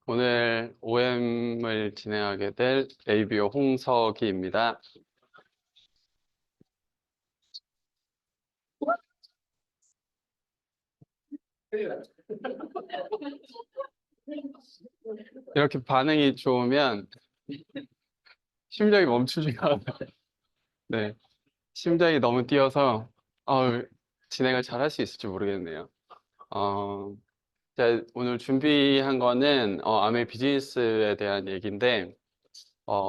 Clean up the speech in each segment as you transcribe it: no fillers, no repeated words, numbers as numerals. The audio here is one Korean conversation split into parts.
오늘 OM을 진행하게 될 ABO 홍석희입니다. 이렇게 반응이 좋으면 심장이 멈추지가 않아요. 네, 심장이 너무 뛰어서 진행을 잘 할 수 있을지 모르겠네요. 어, 제가 오늘 준비한 거는 아메 비즈니스에 대한 얘기인데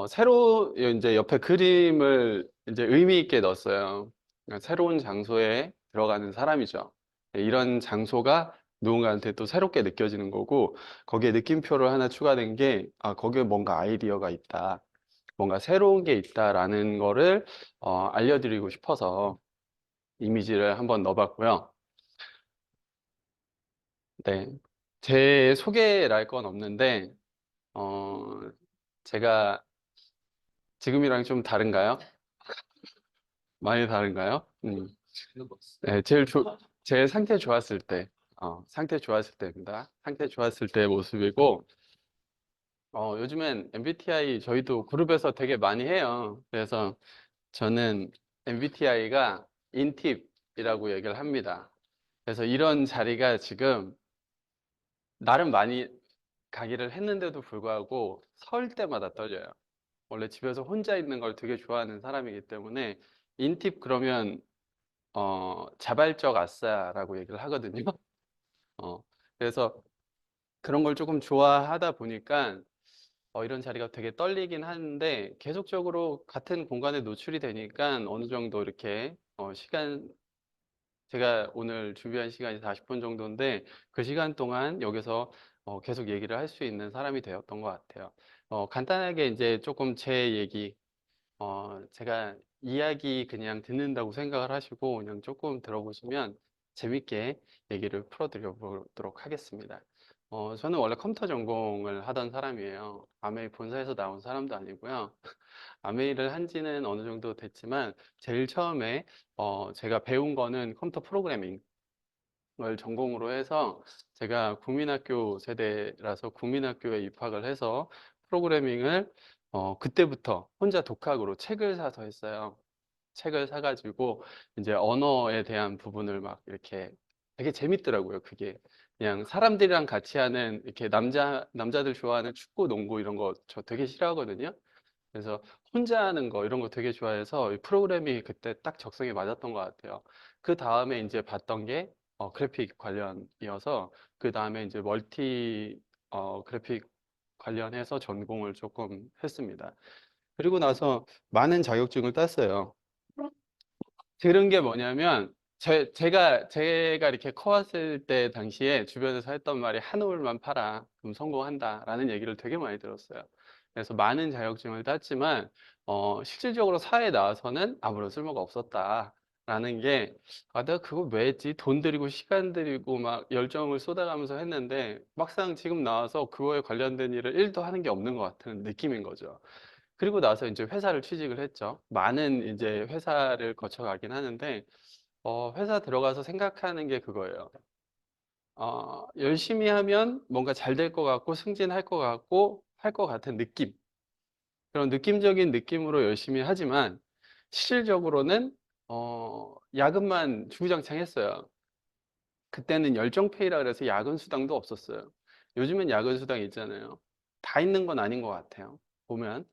새로 이제 옆에 그림을 이제 의미 있게 넣었어요. 그러니까 새로운 장소에 들어가는 사람이죠. 네, 이런 장소가 누군가한테 또 새롭게 느껴지는 거고, 거기에 느낌표를 하나 추가된 게, 거기에 뭔가 아이디어가 있다. 뭔가 새로운 게 있다라는 거를 알려드리고 싶어서 이미지를 한번 넣어봤고요. 네. 제 소개랄 건 없는데, 어, 제가 지금이랑 좀 다른가요? 많이 다른가요? 네, 제일 상태 좋았을 때, 상태 좋았을 때입니다. 상태 좋았을 때의 모습이고, 요즘엔 MBTI 저희도 그룹에서 되게 많이 해요. 그래서 저는 MBTI가 인팁이라고 얘기를 합니다. 그래서 이런 자리가 지금 나름 많이 가기를 했는데도 불구하고 설 때마다 떨려요. 원래 집에서 혼자 있는 걸 되게 좋아하는 사람이기 때문에 인팁 그러면 자발적 아싸라고 얘기를 하거든요. 어, 그래서 그런 걸 조금 좋아하다 보니까 이런 자리가 되게 떨리긴 하는데 계속적으로 같은 공간에 노출이 되니까 어느 정도 이렇게 제가 오늘 준비한 시간이 40분 정도인데 그 시간 동안 여기서 계속 얘기를 할 수 있는 사람이 되었던 것 같아요. 간단하게 이제 조금 제 얘기, 제가 이야기 그냥 듣는다고 생각을 하시고 그냥 조금 들어보시면 재밌게 얘기를 풀어드려 보도록 하겠습니다. 저는 원래 컴퓨터 전공을 하던 사람이에요. 아메이 본사에서 나온 사람도 아니고요. 아메이를 한 지는 어느 정도 됐지만 제일 처음에 제가 배운 거는 컴퓨터 프로그래밍을 전공으로 해서 제가 국민학교 세대라서 국민학교에 입학을 해서 프로그래밍을 그때부터 혼자 독학으로 책을 사서 했어요. 책을 사가지고 이제 언어에 대한 부분을 막 이렇게 되게 재밌더라고요. 그게 그냥 사람들이랑 같이 하는 이렇게 남자들 좋아하는 축구, 농구 이런 거 저 되게 싫어하거든요. 그래서 혼자 하는 거 이런 거 되게 좋아해서 이 프로그램이 그때 딱 적성에 맞았던 것 같아요. 그 다음에 이제 봤던 게 그래픽 관련이어서 그 다음에 이제 멀티 그래픽 관련해서 전공을 조금 했습니다. 그리고 나서 많은 자격증을 땄어요. 들은 게 뭐냐면 제가 이렇게 커왔을 때 당시에 주변에서 했던 말이 한 올만 팔아 그럼 성공한다라는 얘기를 되게 많이 들었어요. 그래서 많은 자격증을 땄지만 실질적으로 사회에 나와서는 아무런 쓸모가 없었다라는 게 내가 그거 왜 했지? 돈 들이고 시간 들이고 막 열정을 쏟아가면서 했는데 막상 지금 나와서 그거에 관련된 일을 1도 하는 게 없는 것 같은 느낌인 거죠. 그리고 나서 이제 회사를 취직을 했죠. 많은 이제 회사를 거쳐가긴 하는데, 회사 들어가서 생각하는 게 그거예요. 열심히 하면 뭔가 잘 될 것 같고, 승진할 것 같고, 할 것 같은 느낌. 그런 느낌적인 느낌으로 열심히 하지만, 실질적으로는, 야근만 주구장창 했어요. 그때는 열정페이라 그래서 야근 수당도 없었어요. 요즘엔 야근 수당 있잖아요. 다 있는 건 아닌 것 같아요. 보면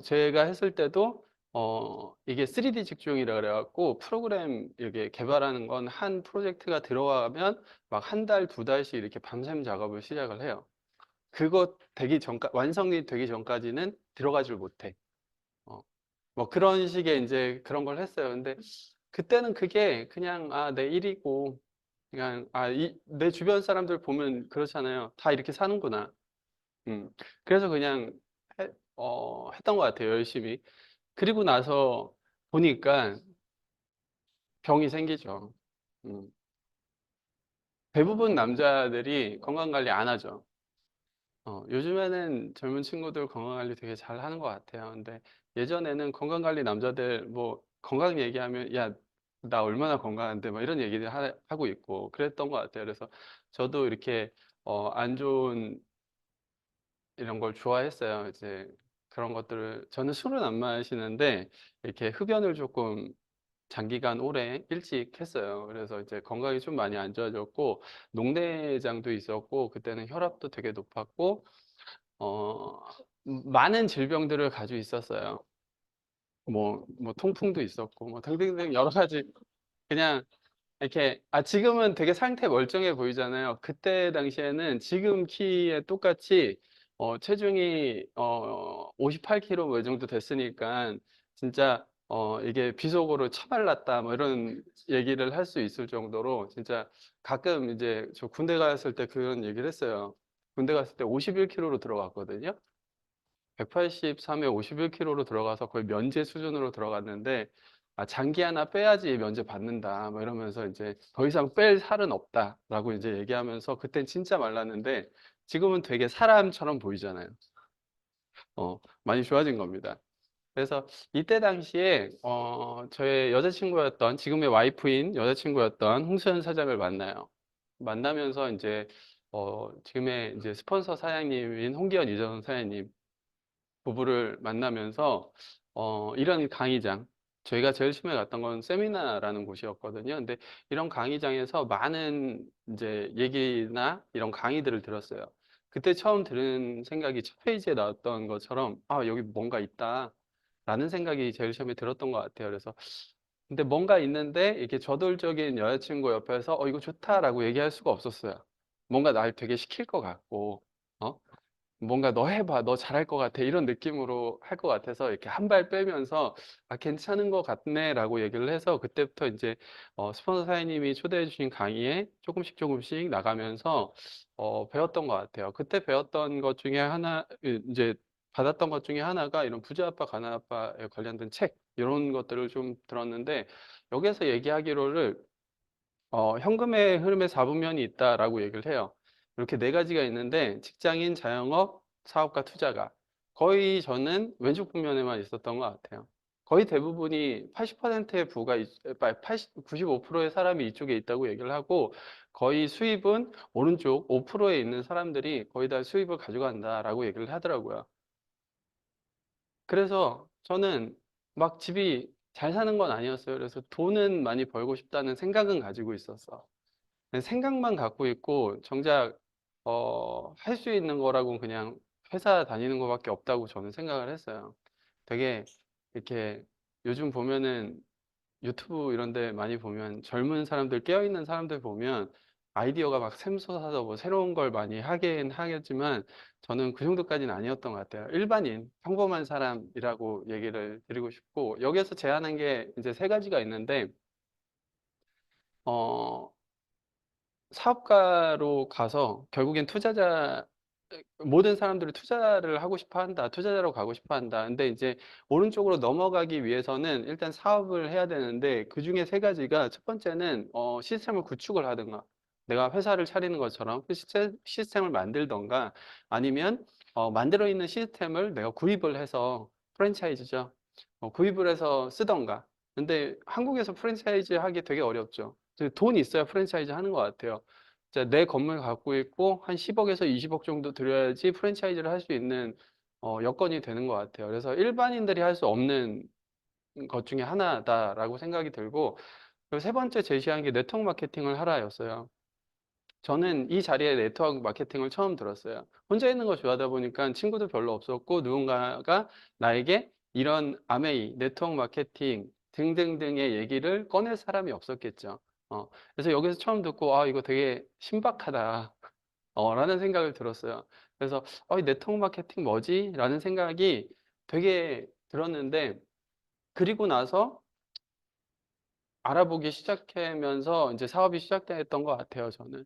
제가 했을 때도 이게 3D 직종이라 그래갖고 프로그램 이렇게 개발하는 건 한 프로젝트가 들어가면 막 한 달, 두 달씩 이렇게 밤샘 작업을 시작을 해요. 그거 되기 전까 완성이 되기 전까지는 들어가질 못해. 어, 뭐 그런 식의 이제 그런 걸 했어요. 근데 그때는 그게 그냥 내 일이고 그냥 내 주변 사람들 보면 그렇잖아요. 다 이렇게 사는구나. 그래서 그냥 했던 것 같아요. 열심히. 그리고 나서 보니까 병이 생기죠. 음, 대부분 남자들이 건강 관리 안 하죠. 요즘에는 젊은 친구들 건강 관리 되게 잘 하는 것 같아요. 근데 예전에는 건강 관리 남자들 뭐 건강 얘기하면 야, 나 얼마나 건강한데 막 이런 얘기들 하고 있고 그랬던 것 같아요. 그래서 저도 이렇게 안 좋은 이런 걸 좋아했어요. 이제 그런 것들을 저는 술은 안 마시는데 이렇게 흡연을 조금 장기간 오래 일찍 했어요. 그래서 이제 건강이 좀 많이 안 좋아졌고 녹내장도 있었고 그때는 혈압도 되게 높았고 어 많은 질병들을 가지고 있었어요. 뭐 통풍도 있었고 뭐 등등등 여러 가지 그냥 이렇게 지금은 되게 상태 멀쩡해 보이잖아요. 그때 당시에는 지금 키에 똑같이 체중이 58kg 뭐 이 정도 됐으니까 진짜 이게 비속어로 "처말랐다." 뭐 이런 얘기를 할 수 있을 정도로 진짜 가끔 이제 저 군대 갔을 때 그런 얘기를 했어요. 군대 갔을 때 51kg로 들어갔거든요. 183에 51kg로 들어가서 거의 면제 수준으로 들어갔는데 장기 하나 빼야지 면제 받는다." 뭐 이러면서 이제 "더 이상 뺄 살은 없다."라고 이제 얘기하면서 그땐 진짜 말랐는데 지금은 되게 사람처럼 보이잖아요. 많이 좋아진 겁니다. 그래서 이때 당시에 저의 여자친구였던 지금의 와이프인 여자친구였던 홍수연 사장을 만나요. 만나면서 인제 지금의 인제 스폰서 사장님인 홍기현 이전 사장님 부부를 만나면서 이런 강의장 저희가 제일 처음에 갔던 건 세미나라는 곳이었거든요. 근데 이런 강의장에서 많은 인제 얘기나 이런 강의들을 들었어요. 그때 처음 들은 생각이 첫 페이지에 나왔던 것처럼 '아 여기 뭔가 있다.'라는 생각이 제일 처음에 들었던 것 같아요. 그래서 근데 뭔가 있는데 이렇게 저돌적인 여자친구 옆에서 이거 좋다."라고 얘기할 수가 없었어요. 뭔가 날 되게 시킬 것 같고 어 뭔가 "너 해 봐. 너 잘할 것 같아." 이런 느낌으로 할 것 같아서 이렇게 한 발 빼면서 "아 괜찮은 것 같네."라고 얘기를 해서 그때부터 인제 스폰서 사장님이 초대해 주신 강의에 조금씩 조금씩 나가면서 배웠던 것 같아요. 그때 배웠던 것 중에 하나 인제 받았던 것 중에 하나가 이런 부자 아빠 가난 아빠에 관련된 책 요런 것들을 좀 들었는데 여기에서 얘기하기로를 "현금의 흐름에 4분면이 있다."라고 얘기를 해요. 이렇게 네 가지가 있는데 직장인, 자영업, 사업가, 투자가. 거의 저는 왼쪽 분면에만 있었던 것 같아요. 거의 대부분이 80%의 부가 95%의 사람이 이쪽에 있다고 얘기를 하고 거의 수입은 오른쪽 5%에 있는 사람들이 거의 다 "수입을 가져간다."라고 얘기를 하더라고요. 그래서 저는 막 집이 잘 사는 건 아니었어요. 그래서 '돈은 많이 벌고 싶다.'는 생각은 가지고 있었어. 생각만 갖고 있고 정작 할 수 있는 거라고는 그냥 회사 다니는 거 밖에 없다고 저는 생각을 했어요. 되게 이렇게 요즘 보면은 유튜브 이런 데 많이 보면 젊은 사람들 깨어 있는 사람들 보면 아이디어가 막 샘솟아서 뭐 새로운 걸 많이 하긴 하겠지만 저는 그 정도까지는 아니었던 것 같아요. 일반인, 평범한 사람이라고 얘기를 드리고 싶고 여기에서 제안한 게 이제 세 가지가 있는데 어 사업가로 가서 결국엔 투자자 모든 사람들이 투자를 하고 싶어 한다. 투자자로 가고 싶어 한다. 근데 이제 오른쪽으로 넘어가기 위해서는 일단 사업을 해야 되는데 그중에 세 가지가 첫 번째는 시스템을 구축을 하든가 내가 회사를 차리는 것처럼 그 시스템을 만들든가 아니면 만들어 있는 시스템을 내가 구입을 해서 프랜차이즈죠. 구입을 해서 쓰던가. 근데 한국에서 프랜차이즈 하기 되게 어렵죠. 돈이 있어야 프랜차이즈 하는 것 같아요. 진짜 내 건물 갖고 있고 한 10억에서 20억 정도 들여야지 프랜차이즈를 할 수 있는 여건이 되는 것 같아요. 그래서 '일반인들이 할 수 없는 것 중에 하나다.'라고 생각이 들고 그리고 세 번째 제시한 게 "네트워크 마케팅을 하라."였어요. 저는 이 자리에 네트워크 마케팅을 처음 들었어요. 혼자 있는 거 좋아하다 보니까 친구도 별로 없었고 누군가가 나에게 이런 아메이, 네트워크 마케팅 등등등의 얘기를 꺼낼 사람이 없었겠죠. 그래서 여기서 처음 듣고 '아 이거 되게 신박하다.' 라는 생각을 들었어요. 그래서 '이 네트워크 마케팅 뭐지?' 라는 생각이 되게 들었는데 그리고 나서 알아보기 시작하면서 인제 사업이 시작됐던 것 같아요 저는.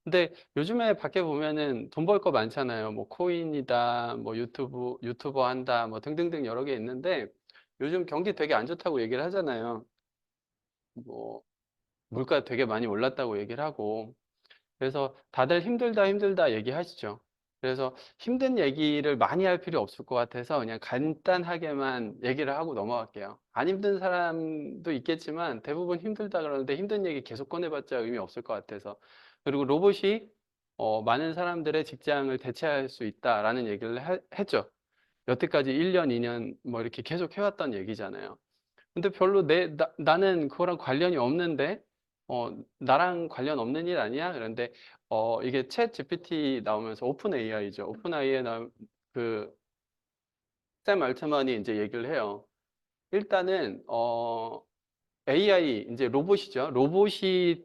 근데 요즘에 밖에 보면은 돈 벌 거 많잖아요. 뭐 코인이다, 뭐 유튜버 한다, 뭐 등등등 여러 개 있는데 요즘 경기 되게 안 좋다고 얘기를 하잖아요. 뭐 물가 되게 많이 올랐다고 얘기를 하고. 그래서 다들 "힘들다, 힘들다." 얘기하시죠. 그래서 힘든 얘기를 많이 할 필요 없을 것 같아서 그냥 간단하게만 얘기를 하고 넘어갈게요. 안 힘든 사람도 있겠지만 대부분 "힘들다." 그러는데 힘든 얘기 계속 꺼내 봤자 의미 없을 것 같아서. 그리고 로봇이 많은 사람들의 직장을 대체할 수 있다라는 얘기를 했죠. 여태까지 1년, 2년 뭐 이렇게 계속 해왔던 얘기잖아요. 근데 별로 나는 그거랑 관련이 없는데, 나랑 관련 없는 일 아니야? 그런데, 이게 챗 GPT 나오면서 오픈 AI죠. 오픈 AI에 그, 샘 알트만이 이제 얘기를 해요. 일단은, AI, 이제 로봇이죠. 로봇이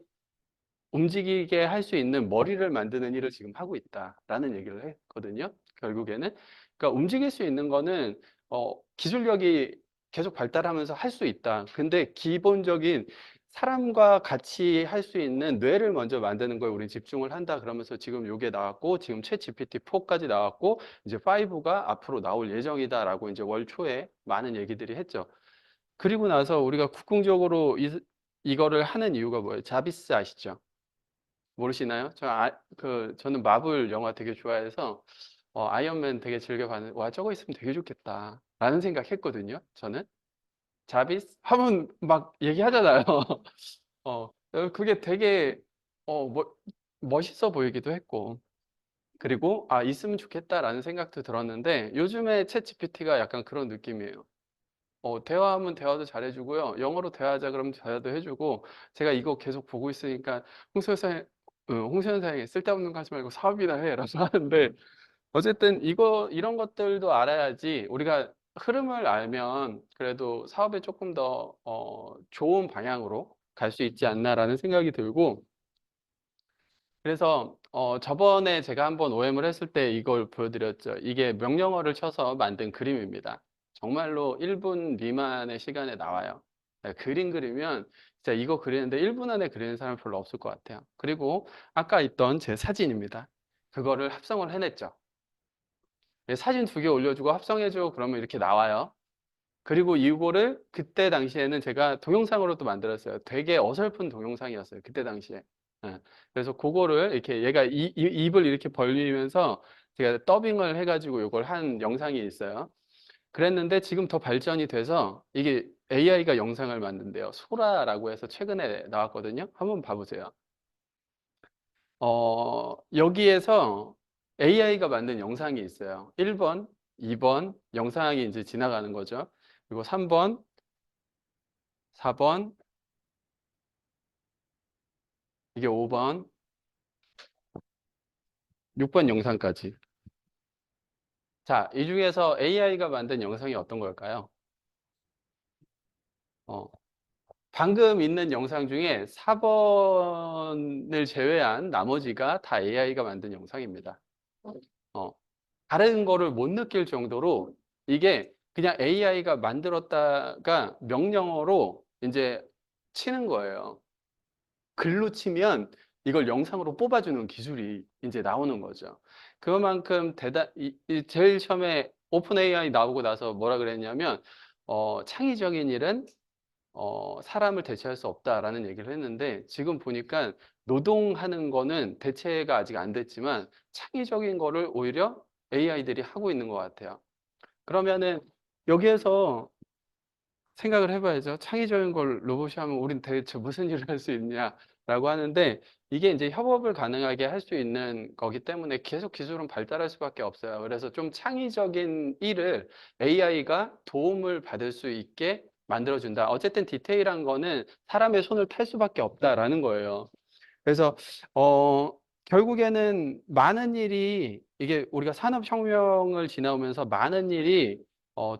움직이게 할 수 있는 머리를 만드는 일을 지금 하고 있다라는 얘기를 했거든요. 결국에는. 그러니까 움직일 수 있는 거는 기술력이 계속 발달하면서 할 수 있다. 근데 기본적인 사람과 같이 할 수 있는 뇌를 먼저 만드는 거에 우리 집중을 한다. 그러면서 지금 요게 나왔고, 지금 챗 GPT-4까지 나왔고, 이제 5가 앞으로 나올 예정이다라고 이제 월 초에 많은 얘기들이 했죠. 그리고 나서 우리가 국궁적으로 이거를 하는 이유가 뭐예요? 자비스 아시죠? 모르시나요? 저는 마블 영화 되게 좋아해서, 아이언맨 되게 즐겨 봤는데, 와, 저거 있으면 되게 좋겠다. 라는 생각 했거든요, 저는. 자비스? 하면 막 얘기하잖아요. 그게 되게, 어, 뭐, 멋있어 보이기도 했고. 그리고, 있으면 좋겠다라는 생각도 들었는데, 요즘에 챗 GPT가 약간 그런 느낌이에요. 대화하면 대화도 잘해주고요. 영어로 대화하자 그러면 대화도 해주고, 제가 이거 계속 보고 있으니까, 홍수연사에 쓸데없는 거 하지 말고 사업이나 해. 라고 하는데, 어쨌든 이런 것들도 알아야지 우리가 흐름을 알면 그래도 사업에 조금 더, 좋은 방향으로 갈 수 있지 않나라는 생각이 들고, 그래서 저번에 제가 한번 OM을 했을 때 이걸 보여드렸죠. 이게 명령어를 쳐서 만든 그림입니다. 정말로 1분 미만의 시간에 나와요. 네, 그림 그리면 진짜 이거 그리는데 1분 안에 그리는 사람 별로 없을 것 같아요. 그리고 아까 있던 제 사진입니다. 그거를 합성을 해냈죠. 네, 사진 2개 올려주고 합성해줘 그러면 이렇게 나와요. 그리고 이거를 그때 당시에는 제가 동영상으로도 만들었어요. 되게 어설픈 동영상이었어요. 그때 당시에. 예. 그래서 그거를 이렇게 얘가 입을 이렇게 벌리면서 제가 더빙을 해가지고 이걸 한 영상이 있어요. 그랬는데 지금 더 발전이 돼서 이게 AI가 영상을 만든대요. 소라라고 해서 최근에 나왔거든요. 한번 봐보세요. 여기에서 AI가 만든 영상이 있어요. 1번, 2번 영상이 이제 지나가는 거죠. 그리고 3번, 4번, 이게 5번, 6번 영상까지. 자, 이 중에서 AI가 만든 영상이 어떤 걸까요? 어, 방금 있는 영상 중에 4번을 제외한 나머지가 다 AI가 만든 영상입니다. 어, 다른 거를 못 느낄 정도로 이게 그냥 AI가 만들었다가 명령어로 이제 치는 거예요. 글로 치면 이걸 영상으로 뽑아주는 기술이 이제 나오는 거죠. 그만큼 제일 처음에 오픈 AI 나오고 나서 뭐라 그랬냐면, 창의적인 일은 사람을 대체할 수 없다라는 얘기를 했는데, 지금 보니까 노동하는 거는 대체가 아직 안 됐지만, 창의적인 거를 오히려 AI들이 하고 있는 것 같아요. 그러면은 여기에서 생각을 해봐야죠. 창의적인 걸 로봇이 하면 우린 대체 무슨 일을 할 수 있냐라고 하는데, 이게 이제 협업을 가능하게 할 수 있는 거기 때문에 계속 기술은 발달할 수밖에 없어요. 그래서 좀 창의적인 일을 AI가 도움을 받을 수 있게 만들어준다. 어쨌든 디테일한 거는 사람의 손을 탈 수밖에 없다라는 거예요. 그래서 어 결국에는 많은 일이, 이게 우리가 산업혁명을 지나오면서 많은 일이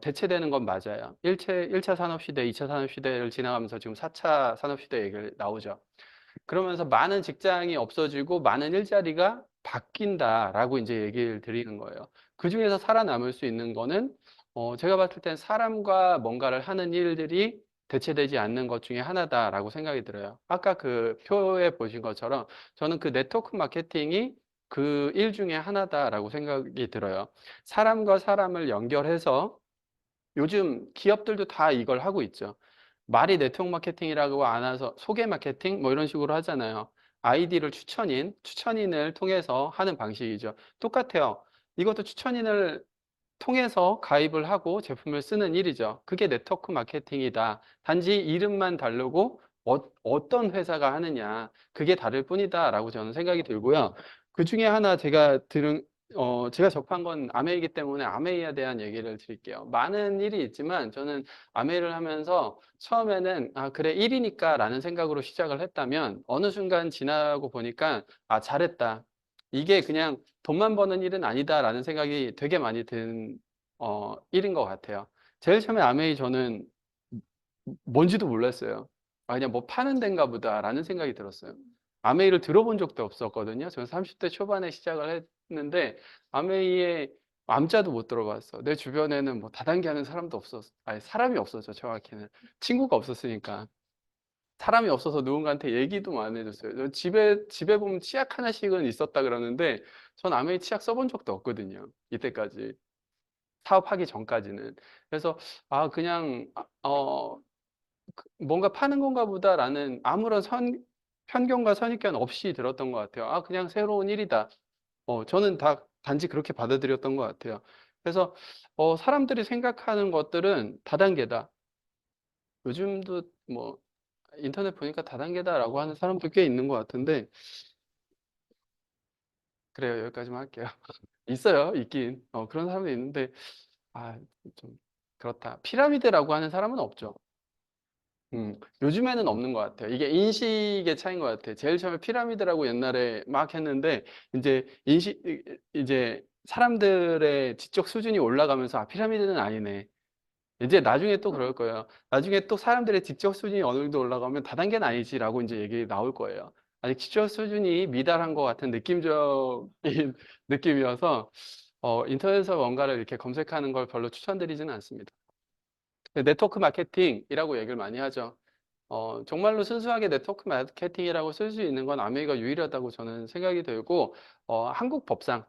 대체되는 건 맞아요. 1차 산업시대, 2차 산업시대를 지나가면서 지금 4차 산업시대 얘기가 나오죠. 그러면서 많은 직장이 없어지고 많은 일자리가 바뀐다라고 이제 얘기를 드리는 거예요. 그 중에서 살아남을 수 있는 거는 제가 봤을 땐 사람과 뭔가를 하는 일들이 대체되지 않는 것 중에 하나다라고 생각이 들어요. 아까 그 표에 보신 것처럼 저는 그 네트워크 마케팅이 그 일 중에 하나다라고 생각이 들어요. 사람과 사람을 연결해서, 요즘 기업들도 다 이걸 하고 있죠. 말이 네트워크 마케팅이라고 안 해서 소개 마케팅 뭐 이런 식으로 하잖아요. 아이디를 추천인을 통해서 하는 방식이죠. 똑같아요. 이것도 추천인을 통해서 가입을 하고 제품을 쓰는 일이죠. 그게 네트워크 마케팅이다. 단지 이름만 다르고 어떤 회사가 하느냐, 그게 다를 뿐이다라고 저는 생각이 들고요. 그 중에 하나 제가 접한 건 아메이기 때문에 아메이에 대한 얘기를 드릴게요. 많은 일이 있지만 저는 아메이를 하면서 처음에는 아, 그래, 일이니까 라는 생각으로 시작을 했다면 어느 순간 지나고 보니까 아, 잘했다. 이게 그냥 돈만 버는 일은 아니다라는 생각이 되게 많이 든 일인 것 같아요. 제일 처음에 아메이 저는 뭔지도 몰랐어요. 아, 그냥 뭐 파는 데인가 보다라는 생각이 들었어요. 아메이를 들어본 적도 없었거든요. 저는 30대 초반에 시작을 했는데 아메이에 암자도 못 들어봤어. 내 주변에는 뭐 다단계 하는 사람도 없었어. 아니, 사람이 없었죠, 정확히는. 친구가 없었으니까. 사람이 없어서 누군가한테 얘기도 안 해줬어요. 집에 보면 치약 하나씩은 있었다 그러는데 전 아메이 치약 써본 적도 없거든요. 이때까지. 사업하기 전까지는. 그래서 아, 그냥 뭔가 파는 건가 보다라는 아무런 편견과 선입견 없이 들었던 것 같아요. 아, 그냥 새로운 일이다. 저는 단지 그렇게 받아들였던 것 같아요. 그래서, 사람들이 생각하는 것들은 다단계다. 요즘도 뭐, 인터넷 보니까 다단계다라고 하는 사람도 꽤 있는 것 같은데, 그래요. 여기까지만 할게요. 있어요. 있긴. 그런 사람도 있는데, 아, 좀, 그렇다. 피라미드라고 하는 사람은 없죠. 요즘에는 없는 것 같아요. 이게 인식의 차이인 것 같아요. 제일 처음에 피라미드라고 옛날에 막 했는데, 이제 사람들의 지적 수준이 올라가면서, 아, 피라미드는 아니네. 이제 나중에 또 그럴 거예요. 나중에 또 사람들의 지적 수준이 어느 정도 올라가면 다단계는 아니지라고 이제 얘기 나올 거예요. 아직 지적 수준이 미달한 것 같은 느낌적인 느낌이어서, 인터넷에서 뭔가를 이렇게 검색하는 걸 별로 추천드리지는 않습니다. 네트워크 마케팅이라고 얘기를 많이 하죠. 정말로 순수하게 네트워크 마케팅이라고 쓸 수 있는 건 아메이가 유일하다고 저는 생각이 들고, 한국 법상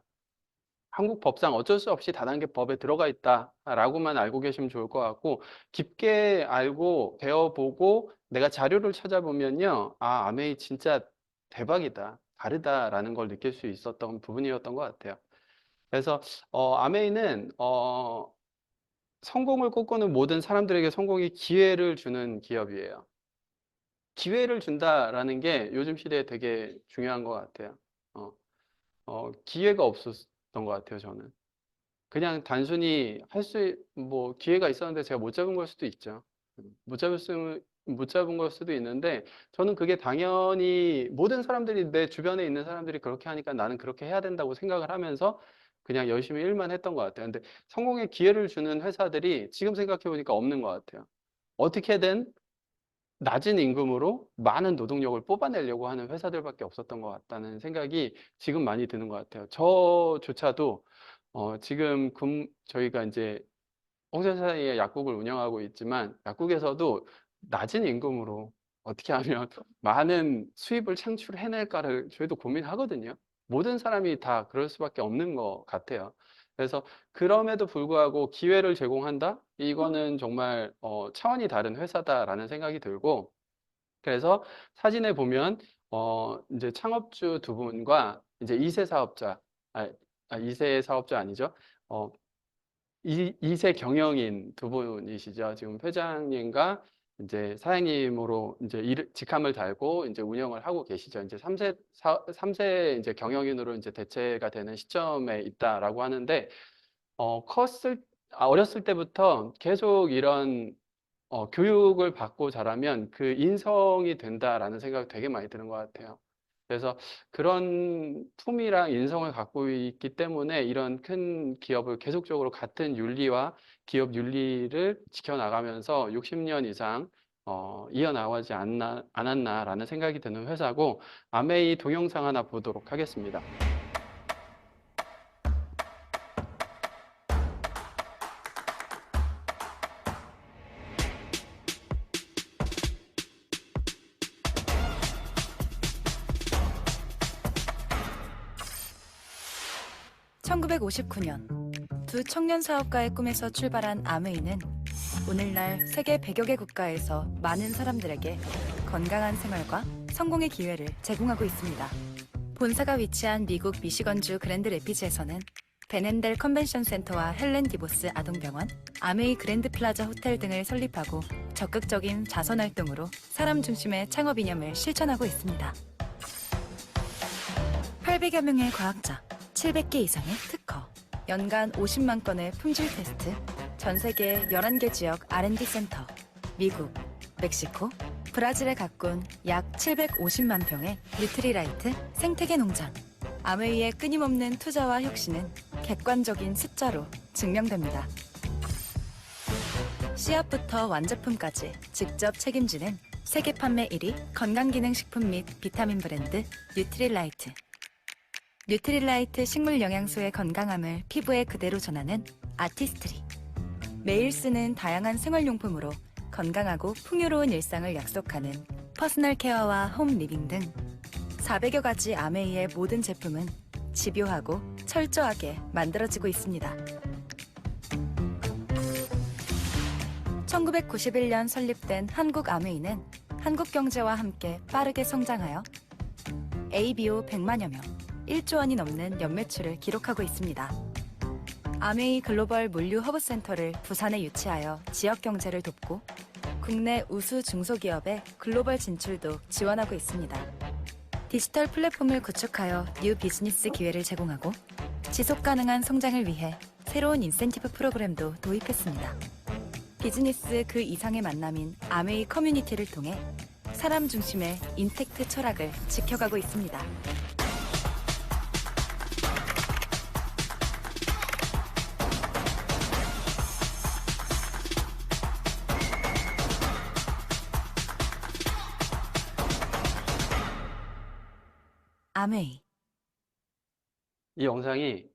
어쩔 수 없이 다단계 법에 들어가 있다라고만 알고 계시면 좋을 것 같고, 깊게 알고 배워보고 내가 자료를 찾아보면요. 아, 아메이 진짜 대박이다. 다르다라는 걸 느낄 수 있었던 부분이었던 것 같아요. 그래서, 아메이는, 성공을 꿈꾸는 모든 사람들에게 성공의 기회를 주는 기업이에요. 기회를 준다라는 게 요즘 시대에 되게 중요한 것 같아요. 어, 기회가 없었던 것 같아요, 저는. 그냥 단순히 뭐, 기회가 있었는데 제가 못 잡은 걸 수도 있죠. 못 잡은 걸 수도 있는데, 저는 그게 당연히 모든 사람들이, 내 주변에 있는 사람들이 그렇게 하니까 나는 그렇게 해야 된다고 생각을 하면서 그냥 열심히 일만 했던 것 같아요. 근데 성공의 기회를 주는 회사들이 지금 생각해 보니까 없는 것 같아요. 어떻게든 낮은 임금으로 많은 노동력을 뽑아내려고 하는 회사들밖에 없었던 것 같다는 생각이 지금 많이 드는 것 같아요. 저조차도 지금 저희가 이제 홍천사의 약국을 운영하고 있지만 약국에서도 낮은 임금으로 어떻게 하면 많은 수입을 창출해낼까를 저희도 고민하거든요. 모든 사람이 다 그럴 수밖에 없는 것 같아요. 그래서 그럼에도 불구하고 기회를 제공한다? 이거는 정말 차원이 다른 회사다라는 생각이 들고, 그래서 사진에 보면 이제 창업주 두 분과 이제 2세 사업자, 아, 2세 사업자 아니죠? 어, 2세 경영인 두 분이시죠. 지금 회장님과 이제 사장님으로 이제 직함을 달고 이제 운영을 하고 계시죠. 이제 3세 이제 경영인으로 이제 대체가 되는 시점에 있다라고 하는데, 어렸을 때부터 계속 이런 교육을 받고 자라면 그 인성이 된다라는 생각이 되게 많이 드는 것 같아요. 그래서 그런 품이랑 인성을 갖고 있기 때문에 이런 큰 기업을 계속적으로 같은 윤리와 기업 윤리를 지켜나가면서 60년 이상 이어나가지 않았나라는 생각이 드는 회사고, 아메이 동영상 하나 보도록 하겠습니다. 1959년 두 청년 사업가의 꿈에서 출발한 아메이는 오늘날 세계 100여 개 국가에서 많은 사람들에게 건강한 생활과 성공의 기회를 제공하고 있습니다. 본사가 위치한 미국 미시건주 그랜드 레피즈에서는 벤앤델 컨벤션 센터와 헬렌 디보스 아동병원, 아메이 그랜드 플라자 호텔 등을 설립하고 적극적인 자선 활동으로 사람 중심의 창업 이념을 실천하고 있습니다. 800여 명의 과학자, 700개 이상의 특허, 연간 50만 건의 품질 테스트, 전 세계 11개 지역 R&D 센터, 미국, 멕시코, 브라질에 가꾼 약 750만 평의 뉴트리라이트 생태계 농장. 아메이의 끊임없는 투자와 혁신은 객관적인 숫자로 증명됩니다. 씨앗부터 완제품까지 직접 책임지는 세계 판매 1위 건강기능식품 및 비타민 브랜드 뉴트릴라이트. 뉴트릴라이트 식물 영양소의 건강함을 피부에 그대로 전하는 아티스트리. 매일 쓰는 다양한 생활용품으로 건강하고 풍요로운 일상을 약속하는 퍼스널 케어와 홈 리빙 등 400여 가지 아메이의 모든 제품은 집요하고 철저하게 만들어지고 있습니다. 1991년 설립된 한국 아메이는 한국 경제와 함께 빠르게 성장하여 ABO 100만여 명, 1조 원이 넘는 연매출을 기록하고 있습니다. 아메이 글로벌 물류 허브센터를 부산에 유치하여 지역 경제를 돕고 국내 우수 중소기업의 글로벌 진출도 지원하고 있습니다. 디지털 플랫폼을 구축하여 뉴 비즈니스 기회를 제공하고 지속 가능한 성장을 위해 새로운 인센티브 프로그램도 도입했습니다. 비즈니스 그 이상의 만남인 아메이 커뮤니티를 통해 사람 중심의 인텍트 철학을 지켜가고 있습니다. 아메이. 이 영상이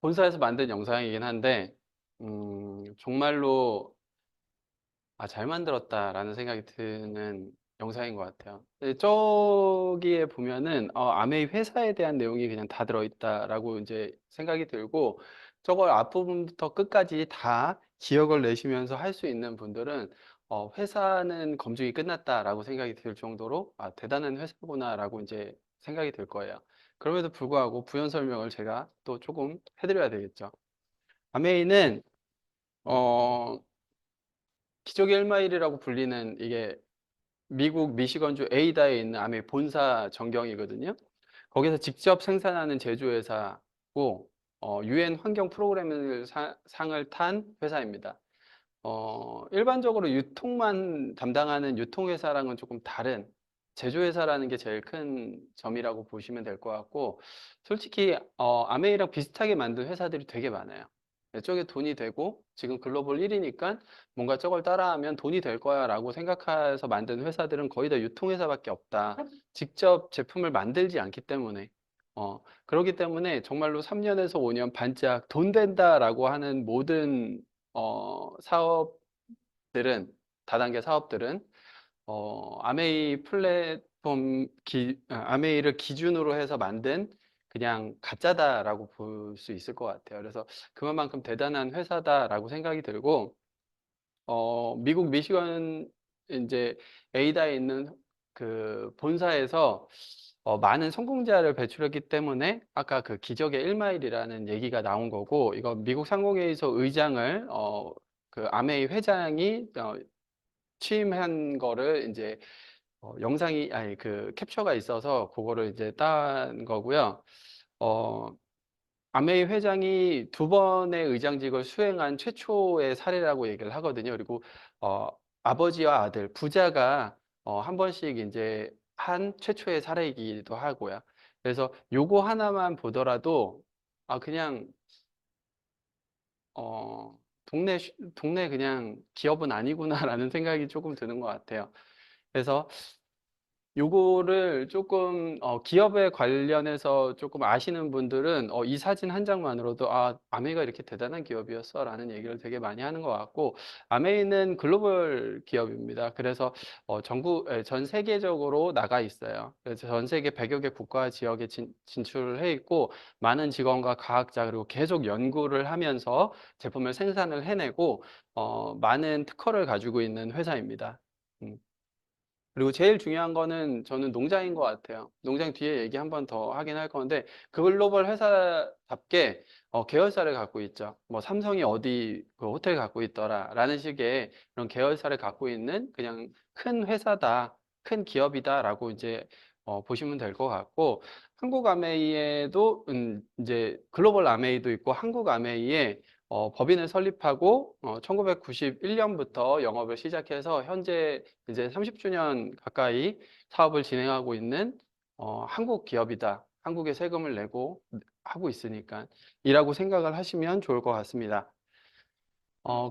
본사에서 만든 영상이긴 한데, 정말로 잘 만들었다라는 생각이 드는 영상인 것 같아요. 근데 저기에 보면은 아메이 회사에 대한 내용이 그냥 다 들어있다라고 이제 생각이 들고, 저걸 앞부분부터 끝까지 다 기억을 내시면서 할 수 있는 분들은 회사는 검증이 끝났다라고 생각이 들 정도로 대단한 회사구나라고 이제 생각이 들 거예요. 그럼에도 불구하고 부연 설명을 제가 또 조금 해드려야 되겠죠. 아메이는 어, 기적의 1마일이라고 불리는 이게 미국 미시건주 에이다에 있는 아메이 본사 전경이거든요. 거기서 직접 생산하는 제조회사고 UN 환경 프로그램을 상을 탄 회사입니다. 일반적으로 유통만 담당하는 유통회사랑은 조금 다른 제조회사라는 게 제일 큰 점이라고 보시면 될 것 같고, 솔직히 아메이랑 비슷하게 만든 회사들이 되게 많아요. 이쪽에 돈이 되고 지금 글로벌 1위니까 뭔가 저걸 따라하면 돈이 될 거야 라고 생각해서 만든 회사들은 거의 다 유통회사밖에 없다. 직접 제품을 만들지 않기 때문에. 그렇기 때문에 정말로 3년에서 5년 반짝 돈 된다라고 하는 모든 사업들은, 다단계 사업들은 아메이 플랫폼 아메이를 기준으로 해서 만든 그냥 가짜다라고 볼 수 있을 것 같아요. 그래서 그만큼 대단한 회사다라고 생각이 들고, 미국 미시건 이제 에이다에 있는 그 본사에서 많은 성공자를 배출했기 때문에 아까 그 기적의 1마일이라는 얘기가 나온 거고, 이거 미국 상공회의소 의장을 그 아메이 회장이 취임한 거를 이제 영상이 아니 그 캡처가 있어서 그거를 이제 딴 거고요. 어, 아메이 회장이 두 번의 의장직을 수행한 최초의 사례라고 얘기를 하거든요. 그리고 어, 아버지와 아들 부자가 한 번씩 이제 한 최초의 사례이기도 하고요. 그래서 요거 하나만 보더라도 그냥 동네 그냥 기업은 아니구나라는 생각이 조금 드는 것 같아요. 그래서 요거를 조금 기업에 관련해서 조금 아시는 분들은 이 사진 한 장만으로도 아메이가 이렇게 대단한 기업이었어 라는 얘기를 되게 많이 하는 것 같고, 아메이는 글로벌 기업입니다. 그래서 전 세계적으로 나가 있어요. 그래서 전 세계 100여 개 국가 지역에 진출을 해 있고, 많은 직원과 과학자 그리고 계속 연구를 하면서 제품을 생산을 해내고 많은 특허를 가지고 있는 회사입니다. 음. 그리고 제일 중요한 거는 저는 농장인 것 같아요. 농장 뒤에 얘기 한 번 더 하긴 할 건데, 글로벌 회사답게 계열사를 갖고 있죠. 뭐 삼성이 어디 그 호텔 갖고 있더라 라는 식의 그런 계열사를 갖고 있는 그냥 큰 회사다, 큰 기업이다라고 이제 보시면 될 것 같고, 한국 아메이에도 이제 글로벌 아메이도 있고 한국 아메이에 법인을 설립하고 1991년부터 영업을 시작해서 현재 이제 30주년 가까이 사업을 진행하고 있는 한국 기업이다. 한국에 세금을 내고 하고 있으니까 이라고 생각을 하시면 좋을 것 같습니다.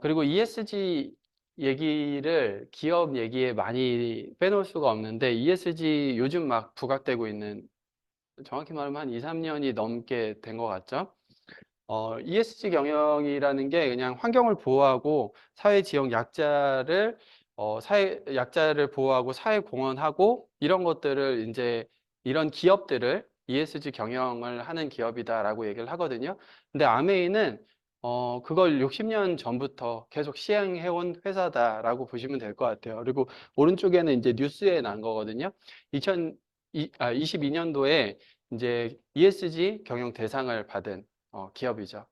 그리고 ESG 얘기를 기업 얘기에 많이 빼놓을 수가 없는데 ESG 요즘 막 부각되고 있는 정확히 말하면 한 2, 3년이 넘게 된 것 같죠? ESG 경영이라는 게 그냥 환경을 보호하고 사회 지역 약자를 사회 약자를 보호하고 사회 공헌하고 이런 것들을 이제 이런 기업들을 ESG 경영을 하는 기업이다라고 얘기를 하거든요. 근데 아메이는 그걸 60년 전부터 계속 시행해온 회사다라고 보시면 될 것 같아요. 그리고 오른쪽에는 이제 뉴스에 난 거거든요. 2022년도에 이제 ESG 경영 대상을 받은 기업이죠.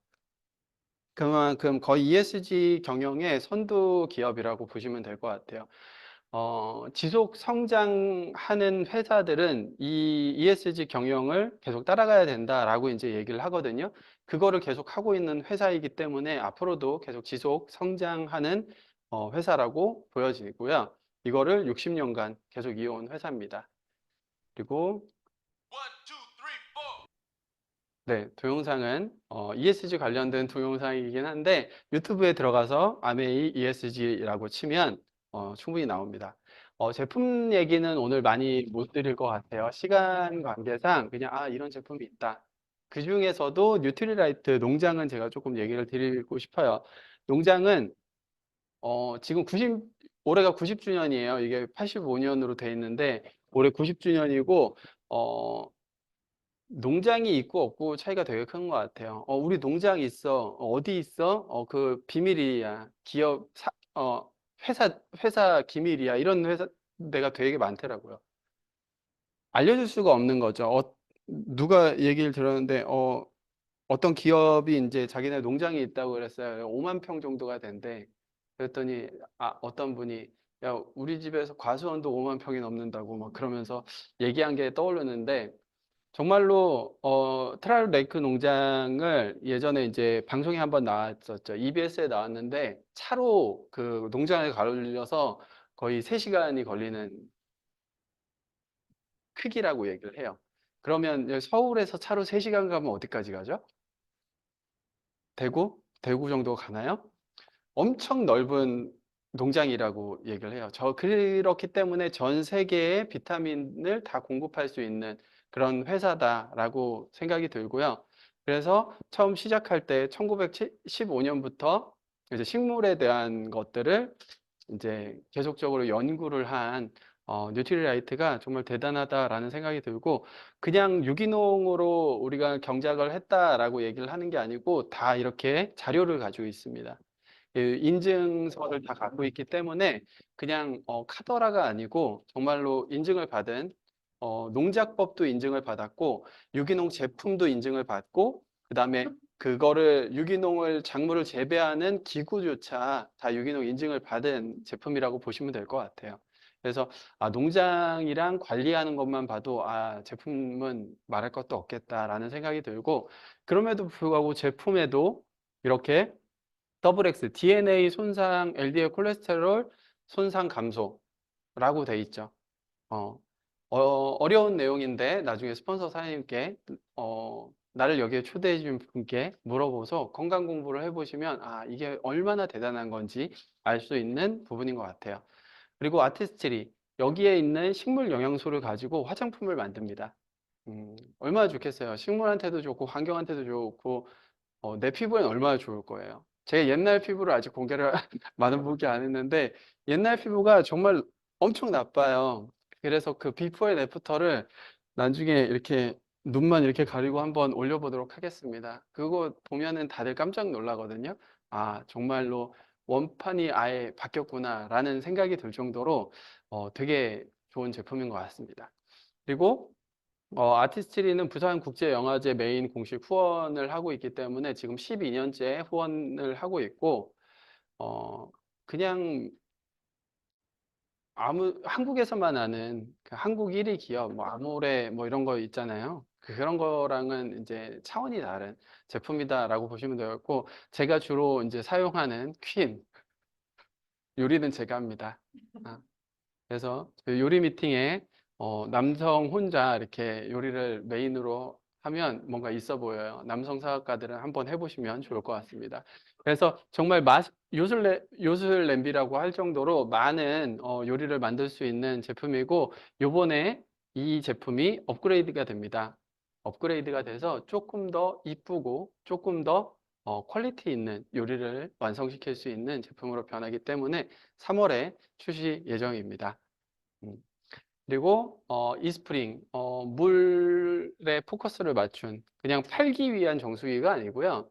그만큼 거의 ESG 경영의 선두 기업이라고 보시면 될 것 같아요. 지속 성장하는 회사들은 이 ESG 경영을 계속 따라가야 된다라고 이제 얘기를 하거든요. 그거를 계속 하고 있는 회사이기 때문에 앞으로도 계속 지속 성장하는 회사라고 보여지고요. 이거를 60년간 계속 이어온 회사입니다. 그리고 네, 동영상은 ESG 관련된 동영상이긴 한데 유튜브에 들어가서 아메이 ESG라고 치면 충분히 나옵니다. 제품 얘기는 오늘 많이 못 드릴 것 같아요. 시간 관계상 그냥 이런 제품이 있다. 그 중에서도 뉴트리라이트 농장은 제가 조금 얘기를 드리고 싶어요. 농장은 지금 올해가 90주년이에요. 이게 85년으로 돼 있는데 올해 90주년이고 농장이 있고 없고 차이가 되게 큰 것 같아요. 우리 농장 있어. 어디 있어? 그 비밀이야. 회사 기밀이야. 이런 회사, 내가 되게 많더라고요. 알려줄 수가 없는 거죠. 누가 얘기를 들었는데, 어떤 기업이 이제 자기네 농장이 있다고 그랬어요. 5만 평 정도가 된대. 그랬더니, 어떤 분이, 야, 우리 집에서 과수원도 5만 평이 넘는다고 막 그러면서 얘기한 게 떠오르는데, 정말로 트라이얼 레이크 농장을 예전에 이제 방송에 한번 나왔었죠. EBS에 나왔는데 차로 그 농장에 가려서 거의 3시간이 걸리는 크기라고 얘기를 해요. 그러면 서울에서 차로 3시간 가면 어디까지 가죠? 대구? 대구 정도 가나요? 엄청 넓은 농장이라고 얘기를 해요. 그렇기 때문에 전 세계에 비타민을 다 공급할 수 있는 그런 회사다라고 생각이 들고요. 그래서 처음 시작할 때 1915년부터 이제 식물에 대한 것들을 이제 계속적으로 연구를 한 뉴트리라이트가 정말 대단하다라는 생각이 들고 그냥 유기농으로 우리가 경작을 했다라고 얘기를 하는 게 아니고 다 이렇게 자료를 가지고 있습니다. 그 인증서를 다 갖고 있기 때문에 그냥 카더라가 아니고 정말로 인증을 받은 농작법도 인증을 받았고 유기농 제품도 인증을 받고 그다음에 그거를 유기농을 작물을 재배하는 기구조차 다 유기농 인증을 받은 제품이라고 보시면 될 것 같아요. 그래서 농장이랑 관리하는 것만 봐도 제품은 말할 것도 없겠다라는 생각이 들고 그럼에도 불구하고 제품에도 이렇게 더블 X, DNA 손상, LDL 콜레스테롤 손상 감소라고 돼 있죠. 어, 어려운 내용인데 나중에 스폰서 사장님께 나를 여기에 초대해 준 분께 물어보서 건강 공부를 해보시면 이게 얼마나 대단한 건지 알 수 있는 부분인 것 같아요. 그리고 아티스트리 여기에 있는 식물 영양소를 가지고 화장품을 만듭니다. 얼마나 좋겠어요. 식물한테도 좋고 환경한테도 좋고 내 피부엔 얼마나 좋을 거예요. 제 옛날 피부를 아직 공개를 많은 분께 안 했는데 옛날 피부가 정말 엄청 나빠요. 그래서 그 비포 앤 애프터를 나중에 이렇게 눈만 이렇게 가리고 한번 올려보도록 하겠습니다. 그거 보면은 다들 깜짝 놀라거든요. 정말로 원판이 아예 바뀌었구나라는 생각이 들 정도로 되게 좋은 제품인 것 같습니다. 그리고 아티스트리는 부산국제영화제 메인 공식 후원을 하고 있기 때문에 지금 12년째 후원을 하고 있고, 그냥 한국에서만 아는 그 한국 1위 기업, 뭐 아모레 뭐 이런 거 있잖아요. 그런 거랑은 이제 차원이 다른 제품이다라고 보시면 되겠고, 제가 주로 이제 사용하는 퀸 요리는 제가 합니다. 아, 그래서 그 요리 미팅에 남성 혼자 이렇게 요리를 메인으로 하면 뭔가 있어 보여요. 남성 사업가들은 한번 해보시면 좋을 것 같습니다. 그래서 정말 요술 냄비라고 할 정도로 많은 요리를 만들 수 있는 제품이고, 요번에 이 제품이 업그레이드가 됩니다. 업그레이드가 돼서 조금 더 이쁘고 조금 더 퀄리티 있는 요리를 완성시킬 수 있는 제품으로 변하기 때문에 3월에 출시 예정입니다. 음. 그리고 이스프링, 물에 포커스를 맞춘, 그냥 팔기 위한 정수기가 아니고요.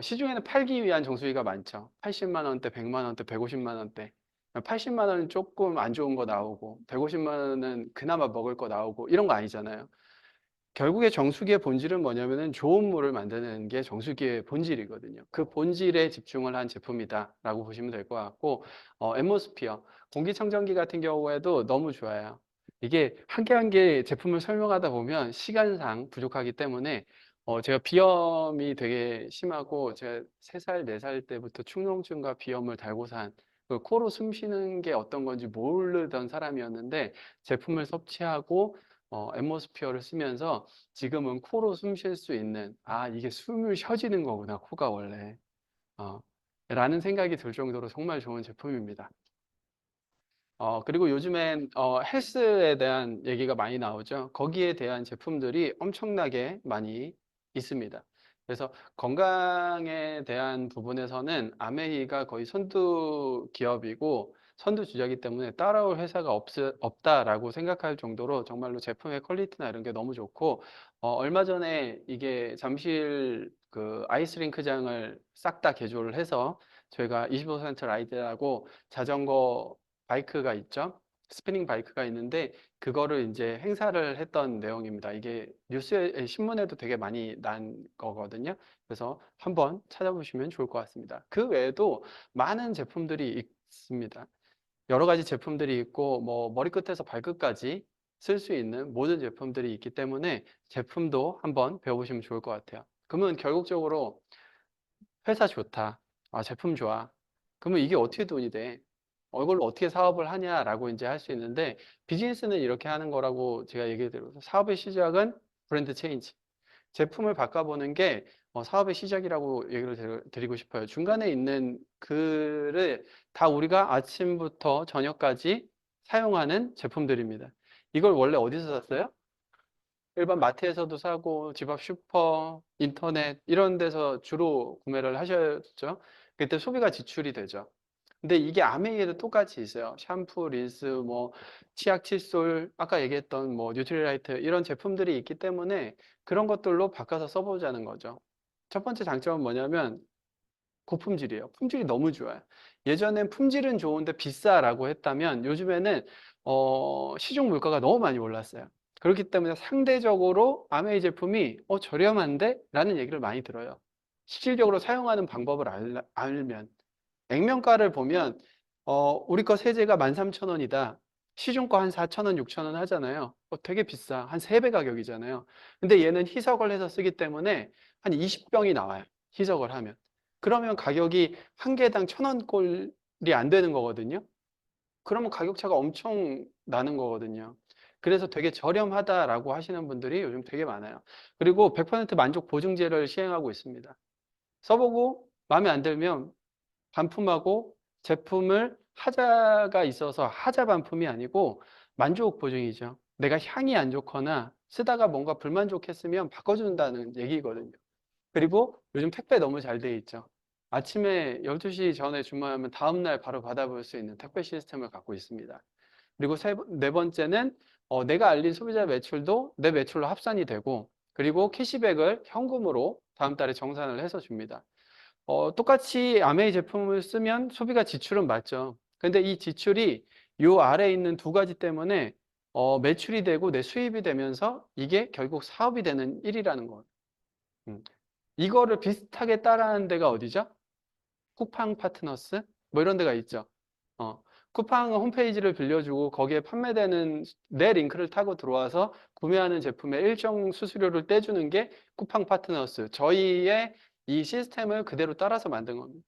시중에는 팔기 위한 정수기가 많죠. 80만 원대, 100만 원대, 150만 원대. 80만 원은 조금 안 좋은 거 나오고 150만 원은 그나마 먹을 거 나오고 이런 거 아니잖아요. 결국에 정수기의 본질은 뭐냐면은 좋은 물을 만드는 게 정수기의 본질이거든요. 그 본질에 집중을 한 제품이다라고 보시면 될 것 같고, 앰모스피어, 공기청정기 같은 경우에도 너무 좋아요. 이게 한 개 한 개 제품을 설명하다 보면 시간상 부족하기 때문에, 제가 비염이 되게 심하고, 제가 3살, 4살 때부터 축농증과 비염을 달고 그 코로 숨 쉬는 게 어떤 건지 모르던 사람이었는데, 제품을 섭취하고 앰모스피어를 쓰면서 지금은 코로 숨 쉴 수 있는, 아, 이게 숨을 쉬어지는 거구나, 코가 원래. 어, 라는 생각이 들 정도로 정말 좋은 제품입니다. 그리고 요즘엔 헬스에 대한 얘기가 많이 나오죠. 거기에 대한 제품들이 엄청나게 많이 있습니다. 그래서 건강에 대한 부분에서는 아메이가 거의 선두 기업이고 선두 주자이기 때문에 따라올 회사가 없다라고 생각할 정도로 정말로 제품의 퀄리티나 이런 게 너무 좋고, 얼마 전에 이게 잠실 그 아이스링크장을 싹 다 개조를 해서 저희가 25% 라이드라고 자전거 바이크가 있죠. 스피닝 바이크가 있는데 그거를 이제 행사를 했던 내용입니다. 이게 뉴스에 신문에도 되게 많이 난 거거든요. 그래서 한번 찾아보시면 좋을 것 같습니다. 그 외에도 많은 제품들이 있습니다. 여러 가지 제품들이 있고 뭐 머리끝에서 발끝까지 쓸 수 있는 모든 제품들이 있기 때문에 제품도 한번 배워보시면 좋을 것 같아요. 그러면 결국적으로 회사 좋다. 아, 제품 좋아. 그러면 이게 어떻게 돈이 돼? 이걸로 어떻게 사업을 하냐라고 이제 할 수 있는데, 비즈니스는 이렇게 하는 거라고 제가 얘기 드려서, 사업의 시작은 브랜드 체인지. 제품을 바꿔보는 게 사업의 시작이라고 얘기를 드리고 싶어요. 중간에 있는 글을 다 우리가 아침부터 저녁까지 사용하는 제품들입니다. 이걸 원래 어디서 샀어요? 일반 마트에서도 사고 집 앞 슈퍼, 인터넷 이런 데서 주로 구매를 하셨죠. 그때 소비가 지출이 되죠. 근데 이게 아메이에도 똑같이 있어요. 샴푸, 린스, 뭐 치약, 칫솔, 아까 얘기했던 뭐 뉴트리라이트 이런 제품들이 있기 때문에 그런 것들로 바꿔서 써보자는 거죠. 첫 번째 장점은 뭐냐면 고품질이에요. 품질이 너무 좋아요. 예전엔 품질은 좋은데 비싸라고 했다면 요즘에는 시중 물가가 너무 많이 올랐어요. 그렇기 때문에 상대적으로 아메이 제품이 저렴한데? 라는 얘기를 많이 들어요. 실질적으로 사용하는 방법을 알면. 액면가를 보면 우리 거 세제가 13,000원이다. 시중 거 한 4,000원, 6,000원 하잖아요. 되게 비싸. 한 3배 가격이잖아요. 근데 얘는 희석을 해서 쓰기 때문에 한 20병이 나와요. 희석을 하면. 그러면 가격이 한 개당 1,000원꼴이 안 되는 거거든요. 그러면 가격 차가 엄청 나는 거거든요. 그래서 되게 저렴하다라고 하시는 분들이 요즘 되게 많아요. 그리고 100% 만족 보증제를 시행하고 있습니다. 써보고 마음에 안 들면 반품하고, 제품을 하자가 있어서 하자 반품이 아니고 만족 보증이죠. 내가 향이 안 좋거나 쓰다가 뭔가 불만족했으면 바꿔준다는 얘기거든요. 그리고 요즘 택배 너무 잘 돼 있죠. 아침에 12시 전에 주문하면 다음날 바로 받아볼 수 있는 택배 시스템을 갖고 있습니다. 그리고 네 번째는 내가 알린 소비자 매출도 내 매출로 합산이 되고, 그리고 캐시백을 현금으로 다음 달에 정산을 해서 줍니다. 똑같이 아메이 제품을 쓰면 소비가 지출은 맞죠. 근데 이 지출이 요 아래에 있는 두 가지 때문에 매출이 되고 내 수입이 되면서 이게 결국 사업이 되는 일이라는 거예요. 음. 이거를 비슷하게 따라하는 데가 어디죠? 쿠팡 파트너스? 뭐 이런 데가 있죠. 어, 쿠팡 홈페이지를 빌려주고 거기에 판매되는 내 링크를 타고 들어와서 구매하는 제품의 일정 수수료를 떼주는 게 쿠팡 파트너스. 저희의 이 시스템을 그대로 따라서 만든 겁니다.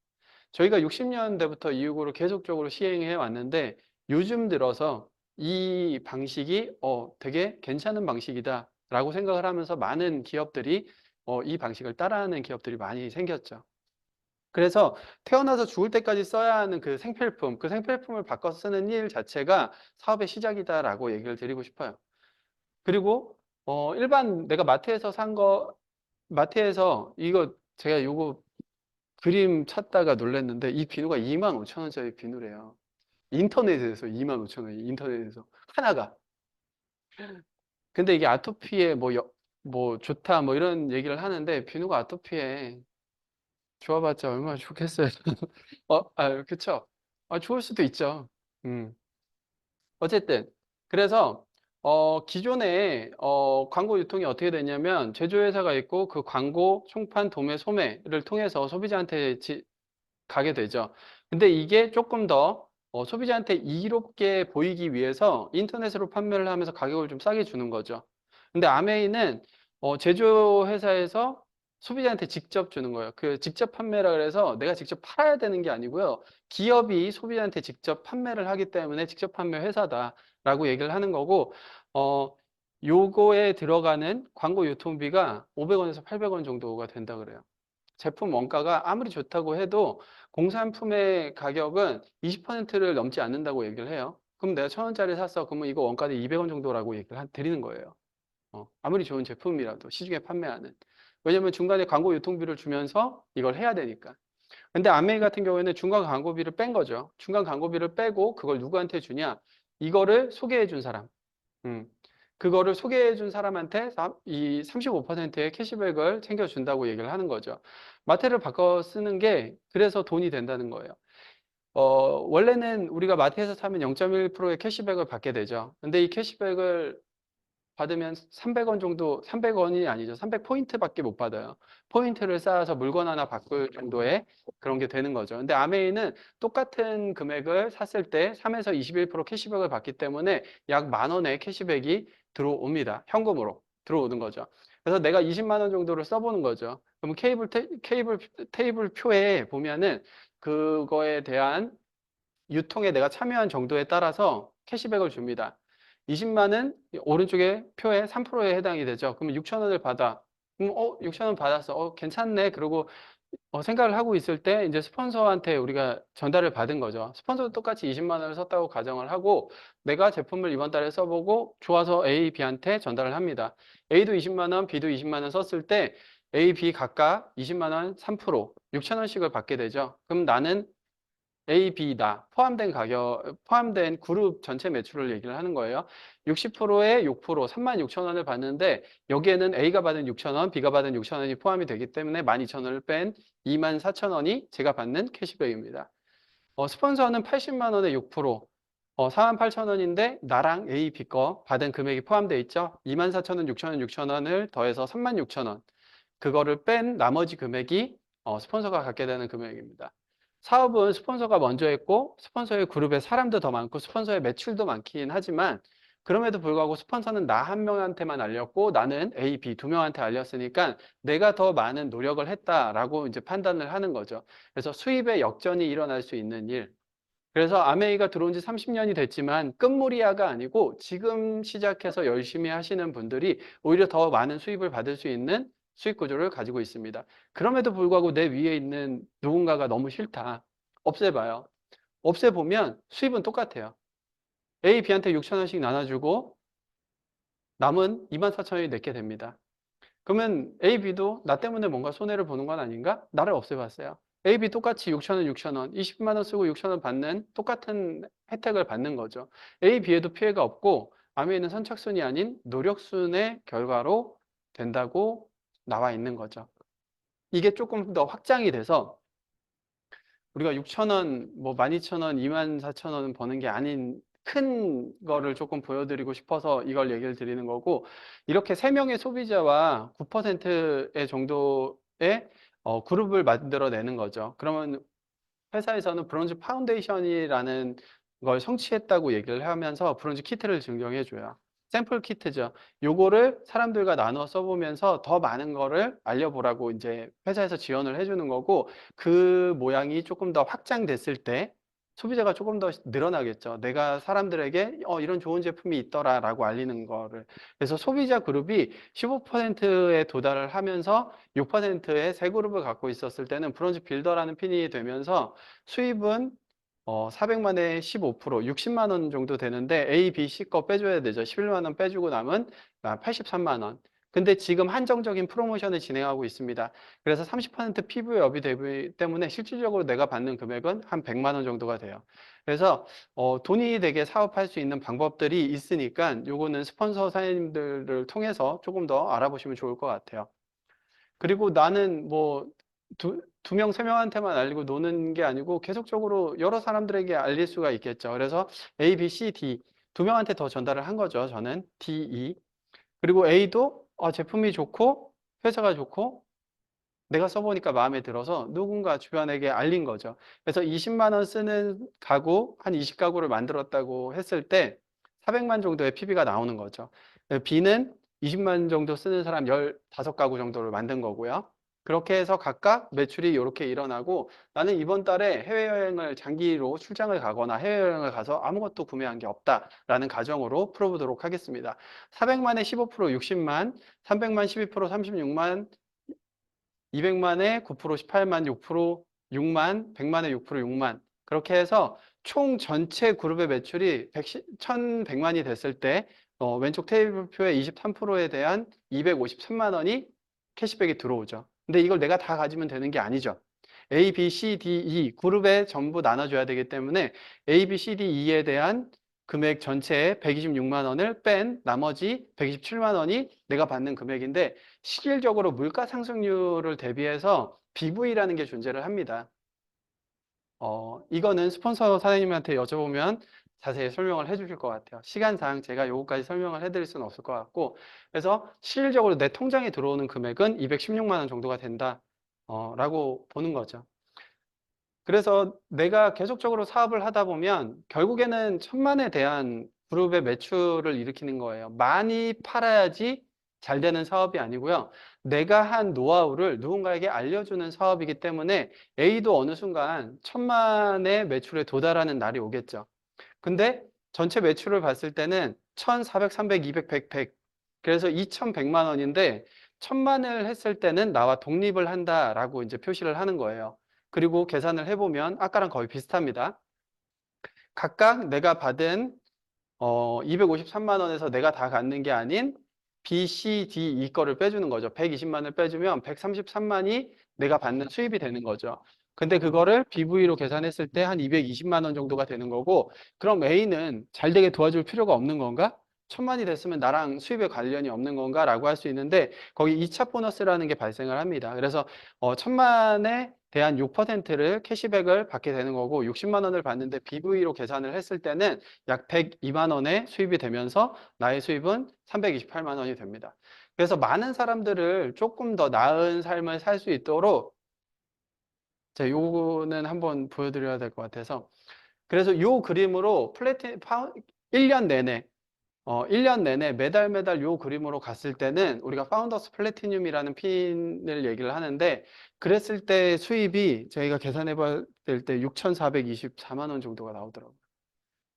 저희가 60년대부터 이 요구를 계속적으로 시행해 왔는데 요즘 들어서 이 방식이 되게 괜찮은 방식이다 라고 생각을 하면서 많은 기업들이 이 방식을 따라하는 기업들이 많이 생겼죠. 그래서 태어나서 죽을 때까지 써야 하는 그 생필품, 그 생필품을 바꿔 쓰는 일 자체가 사업의 시작이다라고 얘기를 드리고 싶어요. 그리고 일반 내가 마트에서 산 거, 마트에서 이거 제가 요거 그림 찾다가 놀랐는데 이 비누가 25,000원짜리 비누래요. 인터넷에서 25,000원이 인터넷에서 하나가. 근데 이게 아토피에 뭐 좋다 뭐 이런 얘기를 하는데 비누가 아토피에 좋아봤자 얼마나 좋겠어요. 그쵸. 좋을 수도 있죠. 음. 어쨌든 그래서 기존에 광고 유통이 어떻게 됐냐면 제조회사가 있고 그 광고, 총판, 도매, 소매를 통해서 소비자한테 가게 되죠. 근데 이게 조금 더 소비자한테 이롭게 보이기 위해서 인터넷으로 판매를 하면서 가격을 좀 싸게 주는 거죠. 근데 아메이는 제조회사에서 소비자한테 직접 주는 거예요. 그 직접 판매라 그래서 내가 직접 팔아야 되는 게 아니고요. 기업이 소비자한테 직접 판매를 하기 때문에 직접 판매 회사다라고 얘기를 하는 거고, 요거에 들어가는 광고 유통비가 500원에서 800원 정도가 된다 그래요. 제품 원가가 아무리 좋다고 해도 공산품의 가격은 20%를 넘지 않는다고 얘기를 해요. 그럼 내가 1,000원짜리 샀어. 그러면 이거 원가는 200원 정도라고 얘기를 드리는 거예요. 아무리 좋은 제품이라도 시중에 판매하는. 왜냐면 중간에 광고 유통비를 주면서 이걸 해야 되니까. 근데 아메이 같은 경우에는 중간 광고비를 뺀 거죠. 중간 광고비를 빼고 그걸 누구한테 주냐? 이거를 소개해 준 사람. 음. 그거를 소개해 준 사람한테 이 35%의 캐시백을 챙겨준다고 얘기를 하는 거죠. 마태를 바꿔 쓰는 게 그래서 돈이 된다는 거예요. 원래는 우리가 마트에서 사면 0.1%의 캐시백을 받게 되죠. 근데 이 캐시백을 받으면 300원 정도, 300원이 아니죠. 300포인트밖에 못 받아요. 포인트를 쌓아서 물건 하나 바꿀 정도의 그런 게 되는 거죠. 근데 아메이는 똑같은 금액을 샀을 때 3에서 21% 캐시백을 받기 때문에 약 10,000원의 캐시백이 들어옵니다. 현금으로 들어오는 거죠. 그래서 내가 20만 원 정도를 써보는 거죠. 그럼 테이블 표에 보면은 그거에 대한 유통에 내가 참여한 정도에 따라서 캐시백을 줍니다. 20만 원 오른쪽에 표에 3%에 해당이 되죠. 그러면 6천 원을 받아. 그럼 6천 원 받았어. 괜찮네. 그리고 생각을 하고 있을 때 이제 스폰서한테 우리가 전달을 받은 거죠. 스폰서도 똑같이 20만 원을 썼다고 가정을 하고 내가 제품을 이번 달에 써보고 좋아서 A, B한테 전달을 합니다. A도 20만 원, B도 20만 원 썼을 때 A, B 각각 20만 원 3%, 6천 원씩을 받게 되죠. 그럼 나는 A, B다. 포함된 그룹 전체 매출을 얘기를 하는 거예요. 60%에 6%, 36,000원을 받는데 여기에는 A가 받은 6,000원, B가 받은 6,000원이 포함이 되기 때문에 12,000원을 뺀 24,000원이 제가 받는 캐시백입니다. 스폰서는 80만 원에 6%, 48,000원인데 나랑 A, B 거 받은 금액이 포함되어 있죠. 24,000원, 6,000원, 6,000원을 더해서 36,000원. 그거를 뺀 나머지 금액이 스폰서가 갖게 되는 금액입니다. 사업은 스폰서가 먼저 했고 스폰서의 그룹에 사람도 더 많고 스폰서의 매출도 많긴 하지만 그럼에도 불구하고 스폰서는 나 한 명한테만 알렸고 나는 A, B 두 명한테 알렸으니까 내가 더 많은 노력을 했다라고 이제 판단을 하는 거죠. 그래서 수입의 역전이 일어날 수 있는 일. 그래서 아메이가 들어온 지 30년이 됐지만 끝무리아가 아니고 지금 시작해서 열심히 하시는 분들이 오히려 더 많은 수입을 받을 수 있는 수익 구조를 가지고 있습니다. 그럼에도 불구하고 내 위에 있는 누군가가 너무 싫다. 없애봐요. 없애보면 수입은 똑같아요. A, B한테 6,000원씩 나눠주고 남은 24,000원이 내게 됩니다. 그러면 A, B도 나 때문에 뭔가 손해를 보는 건 아닌가? 나를 없애봤어요. A, B 똑같이 6,000원, 6,000원, 20만 원 쓰고 6,000원 받는 똑같은 혜택을 받는 거죠. A, B에도 피해가 없고 아메이는 선착순이 아닌 노력순의 결과로 된다고 나와 있는 거죠. 이게 조금 더 확장이 돼서 우리가 6,000원, 뭐 12,000원, 24,000원 버는 게 아닌 큰 거를 조금 보여드리고 싶어서 이걸 얘기를 드리는 거고 이렇게 3명의 소비자와 9%의 정도의 그룹을 만들어내는 거죠. 그러면 회사에서는 브론즈 파운데이션이라는 걸 성취했다고 얘기를 하면서 브론즈 키트를 증정해 줘요. 샘플 키트죠. 요거를 사람들과 나눠 써보면서 더 많은 거를 알려보라고 이제 회사에서 지원을 해주는 거고, 그 모양이 조금 더 확장됐을 때 소비자가 조금 더 늘어나겠죠. 내가 사람들에게 이런 좋은 제품이 있더라라고 알리는 거를. 그래서 소비자 그룹이 15%에 도달을 하면서 6%의 세 그룹을 갖고 있었을 때는 브론즈 빌더라는 핀이 되면서 수입은 400만에 15%, 60만 원 정도 되는데 A, B, C 거 빼줘야 되죠. 11만 원 빼주고 남은 83만 원. 근데 지금 한정적인 프로모션을 진행하고 있습니다. 그래서 30% PV업이 되기 때문에 실질적으로 내가 받는 금액은 한 100만 원 정도가 돼요. 그래서 돈이 되게 사업할 수 있는 방법들이 있으니까 요거는 스폰서 사장님들을 통해서 조금 더 알아보시면 좋을 것 같아요. 그리고 나는 뭐 두 명, 세 명한테만 알리고 노는 게 아니고 계속적으로 여러 사람들에게 알릴 수가 있겠죠. 그래서 A, B, C, D 두 명한테 더 전달을 한 거죠. 저는 D, E. 그리고 A도 제품이 좋고 회사가 좋고 내가 써보니까 마음에 들어서 누군가 주변에게 알린 거죠. 그래서 20만 원 쓰는 가구 한 20가구를 만들었다고 했을 때 400만 정도의 PB가 나오는 거죠. B는 20만 정도 쓰는 사람 15가구 정도를 만든 거고요. 그렇게 해서 각각 매출이 이렇게 일어나고, 나는 이번 달에 해외여행을 장기로 출장을 가거나 해외여행을 가서 아무것도 구매한 게 없다라는 가정으로 풀어보도록 하겠습니다. 400만에 15% 60만, 300만 12% 36만, 200만에 9% 18만, 6% 6만, 100만에 6% 6만. 그렇게 해서 총 전체 그룹의 매출이 1,100만이 됐을 때 왼쪽 테이블표의 23%에 대한 253만 원이 캐시백이 들어오죠. 근데 이걸 내가 다 가지면 되는 게 아니죠. A, B, C, D, E 그룹에 전부 나눠줘야 되기 때문에 A, B, C, D, E에 대한 금액 전체의 126만 원을 뺀 나머지 127만 원이 내가 받는 금액인데, 실질적으로 물가 상승률을 대비해서 BV라는 게 존재를 합니다. 이거는 스폰서 사장님한테 여쭤보면 자세히 설명을 해 주실 것 같아요. 시간상 제가 요거까지 설명을 해 드릴 수는 없을 것 같고, 그래서 실질적으로 내 통장에 들어오는 금액은 216만 원 정도가 된다, 라고 보는 거죠. 그래서 내가 계속적으로 사업을 하다 보면 결국에는 1,000만에 대한 그룹의 매출을 일으키는 거예요. 많이 팔아야지 잘 되는 사업이 아니고요. 내가 한 노하우를 누군가에게 알려주는 사업이기 때문에 A도 어느 순간 1,000만의 매출에 도달하는 날이 오겠죠. 근데 전체 매출을 봤을 때는 1,400, 300, 200, 100, 100. 그래서 2,100만 원인데 1,000만을 했을 때는 나와 독립을 한다라고 이제 표시를 하는 거예요. 그리고 계산을 해보면 아까랑 거의 비슷합니다. 각각 내가 받은 253만 원에서 내가 다 갖는 게 아닌 B, C, D, E 거를 빼주는 거죠. 120만을 빼주면 133만이 내가 받는 수입이 되는 거죠. 근데 그거를 BV로 계산했을 때 한 220만 원 정도가 되는 거고, 그럼 A는 잘 되게 도와줄 필요가 없는 건가? 1,000만이 됐으면 나랑 수입에 관련이 없는 건가? 라고 할 수 있는데, 거기 2차 보너스라는 게 발생을 합니다. 그래서 1,000만에 대한 6%를 캐시백을 받게 되는 거고, 60만 원을 받는데 BV로 계산을 했을 때는 약 102만 원의 수입이 되면서 나의 수입은 328만 원이 됩니다. 그래서 많은 사람들을 조금 더 나은 삶을 살 수 있도록, 자, 요거는 한번 보여드려야 될 것 같아서. 그래서 요 그림으로 1년 내내 1년 내내 매달 매달 요 그림으로 갔을 때는 우리가 파운더스 플래티늄이라는 핀을 얘기를 하는데, 그랬을 때 수입이 저희가 계산해 봤을 때 6,424만 원 정도가 나오더라고요.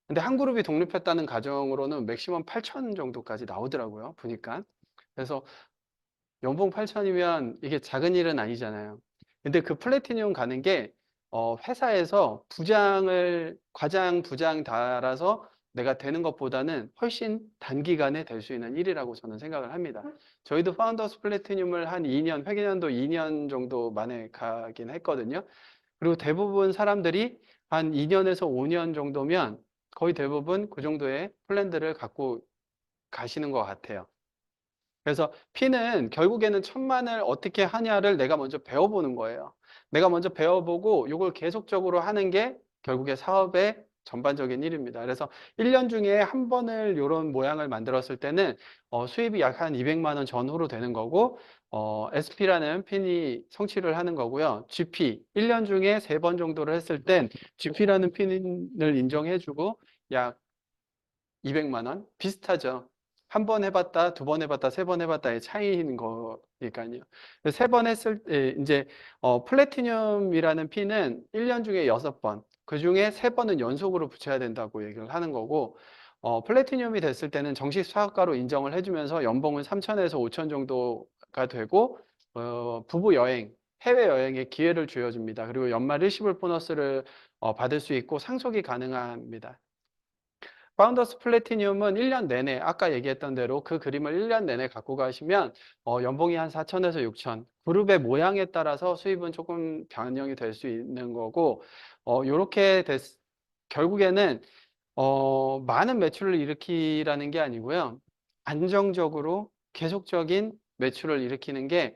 근데 한 그룹이 독립했다는 가정으로는 맥시멈 8천 정도까지 나오더라고요. 보니까. 그래서 연봉 8천이면 이게 작은 일은 아니잖아요. 근데 그 플래티늄 가는 게 회사에서 과장 부장 달아서 내가 되는 것보다는 훨씬 단기간에 될 수 있는 일이라고 저는 생각을 합니다. 저희도 파운더스 플래티늄을 한 2년, 회계년도 2년 정도 만에 가긴 했거든요. 그리고 대부분 사람들이 한 2년에서 5년 정도면 거의 대부분 그 정도의 플랜들을 갖고 가시는 것 같아요. 그래서 P는 결국에는 1,000만을 어떻게 하냐를 내가 먼저 배워보는 거예요. 내가 먼저 배워보고 이걸 계속적으로 하는 게 결국에 사업의 전반적인 일입니다. 그래서 1년 중에 한 번을 요런 모양을 만들었을 때는 수입이 약 한 200만 원 전후로 되는 거고 SP라는 핀이 성취를 하는 거고요. GP 1년 중에 3번 정도를 했을 땐 GP라는 핀을 인정해 주고 약 200만 원? 비슷하죠. 한 번 해봤다, 두 번 해봤다, 세 번 해봤다의 차이인 거니까요. 세 번 했을 때, 이제, 플래티늄이라는 핀은 1년 중에 6번, 그 중에 3번은 연속으로 붙여야 된다고 얘기를 하는 거고, 플래티늄이 됐을 때는 정식 사업가로 인정을 해주면서 연봉은 3천에서 5천 정도가 되고, 부부 여행, 해외여행의 기회를 주어줍니다. 그리고 연말 일시불 보너스를 받을 수 있고 상속이 가능합니다. 파운더스 플래티늄은 1년 내내 아까 얘기했던 대로 그 그림을 1년 내내 갖고 가시면 연봉이 한 4천에서 6천 그룹의 모양에 따라서 수입은 조금 변형이 될 수 있는 거고 요렇게 결국에는 많은 매출을 일으키라는 게 아니고요. 안정적으로 계속적인 매출을 일으키는 게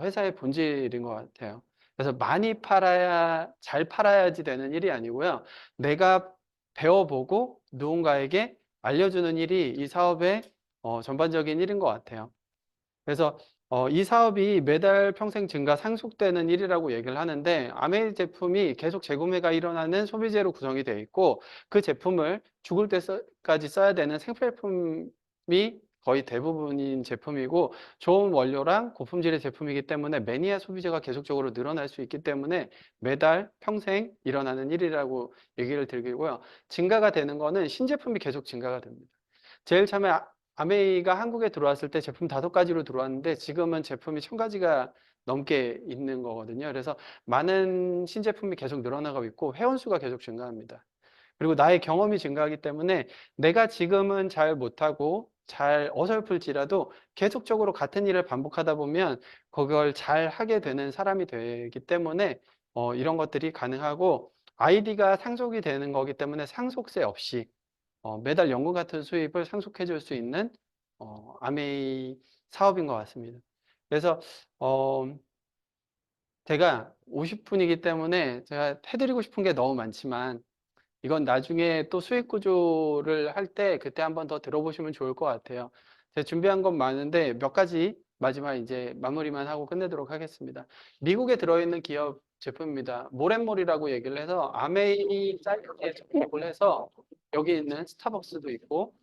회사의 본질인 것 같아요. 그래서 많이 팔아야, 잘 팔아야지 되는 일이 아니고요. 내가 배워보고 누군가에게 알려주는 일이 이 사업의 전반적인 일인 것 같아요. 그래서 이 사업이 매달 평생 증가 상속되는 일이라고 얘기를 하는데 아메이 제품이 계속 재구매가 일어나는 소비재로 구성이 되어 있고 그 제품을 죽을 때까지 써야 되는 생필품이 거의 대부분인 제품이고 좋은 원료랑 고품질의 제품이기 때문에 매니아 소비자가 계속적으로 늘어날 수 있기 때문에 매달 평생 일어나는 일이라고 얘기를 드리고요. 증가가 되는 거는 신제품이 계속 증가가 됩니다. 제일 처음에 아메이가 한국에 들어왔을 때 제품 5가지로 들어왔는데 지금은 제품이 1000가지가 넘게 있는 거거든요. 그래서 많은 신제품이 계속 늘어나고 있고 회원수가 계속 증가합니다. 그리고 나의 경험이 증가하기 때문에 내가 지금은 잘 못하고 잘 어설플지라도 계속적으로 같은 일을 반복하다 보면 그걸 잘 하게 되는 사람이 되기 때문에 이런 것들이 가능하고 아이디가 상속이 되는 거기 때문에 상속세 없이 매달 연금 같은 수입을 상속해 줄 수 있는 아메이 사업인 것 같습니다. 그래서 어, 제가 50분이기 때문에 제가 해드리고 싶은 게 너무 많지만 이건 나중에 또 수익 구조를 할 때 그때 한번 더 들어보시면 좋을 것 같아요. 제가 준비한 건 많은데 몇 가지 마지막 이제 마무리만 하고 끝내도록 하겠습니다. 미국에 들어있는 기업 제품입니다. 모앤몰이라고 얘기를 해서 아메이 사이트에 접속을 해서 여기 있는 스타벅스도 있고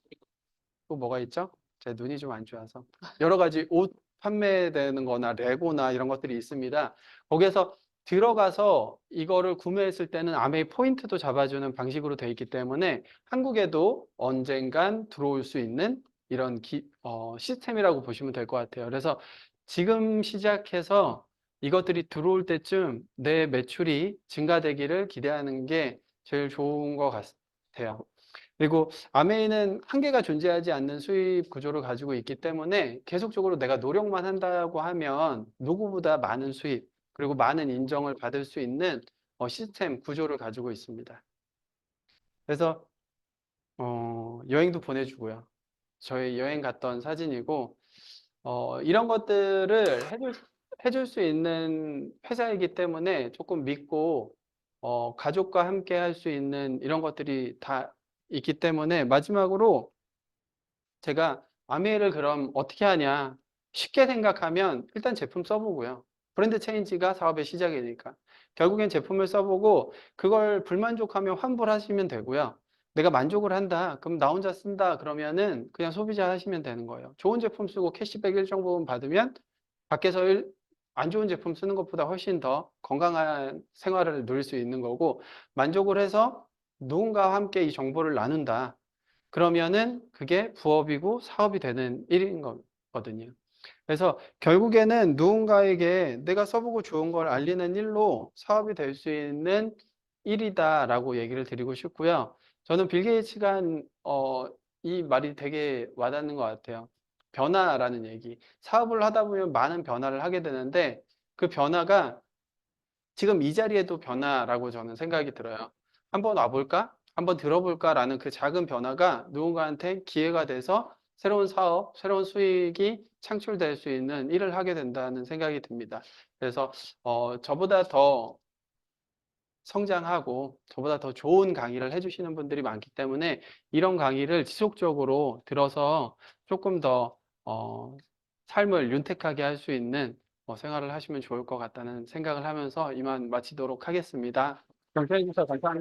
또 뭐가 있죠? 제 눈이 좀 안 좋아서 여러 가지 옷 판매되는 거나 레고나 이런 것들이 있습니다. 거기에서 들어가서 이거를 구매했을 때는 아메이 포인트도 잡아주는 방식으로 되어 있기 때문에 한국에도 언젠간 들어올 수 있는 이런 시스템이라고 보시면 될 것 같아요. 그래서 지금 시작해서 이것들이 들어올 때쯤 내 매출이 증가되기를 기대하는 게 제일 좋은 것 같아요. 그리고 아메이는 한계가 존재하지 않는 수입 구조를 가지고 있기 때문에 계속적으로 내가 노력만 한다고 하면 누구보다 많은 수입 그리고 많은 인정을 받을 수 있는 시스템 구조를 가지고 있습니다. 그래서 여행도 보내주고요. 저희 여행 갔던 사진이고 이런 것들을 해줄 수 있는 회사이기 때문에 조금 믿고 가족과 함께 할 수 있는 이런 것들이 다 있기 때문에 마지막으로 제가 아메이를 그럼 어떻게 하냐 쉽게 생각하면 일단 제품 써보고요. 브랜드 체인지가 사업의 시작이니까 결국엔 제품을 써보고 그걸 불만족하면 환불하시면 되고요. 내가 만족을 한다 그럼 나 혼자 쓴다 그러면은 그냥 소비자 하시면 되는 거예요. 좋은 제품 쓰고 캐시백 일정 부분 받으면 밖에서 안 좋은 제품 쓰는 것보다 훨씬 더 건강한 생활을 누릴 수 있는 거고 만족을 해서 누군가와 함께 이 정보를 나눈다. 그러면은 그게 부업이고 사업이 되는 일인 거거든요. 그래서 결국에는 누군가에게 내가 써보고 좋은 걸 알리는 일로 사업이 될 수 있는 일이다라고 얘기를 드리고 싶고요. 저는 빌 게이츠가 한, 이 말이 되게 와닿는 것 같아요. 변화라는 얘기. 사업을 하다 보면 많은 변화를 하게 되는데 그 변화가 지금 이 자리에도 변화라고 저는 생각이 들어요. 한번 와볼까? 한번 들어볼까라는 그 작은 변화가 누군가한테 기회가 돼서 새로운 사업, 새로운 수익이 창출될 수 있는 일을 하게 된다는 생각이 듭니다. 그래서 저보다 더 성장하고 저보다 더 좋은 강의를 해주시는 분들이 많기 때문에 이런 강의를 지속적으로 들어서 조금 더 삶을 윤택하게 할 수 있는 생활을 하시면 좋을 것 같다는 생각을 하면서 이만 마치도록 하겠습니다. 경청해 주셔서 감사합니다.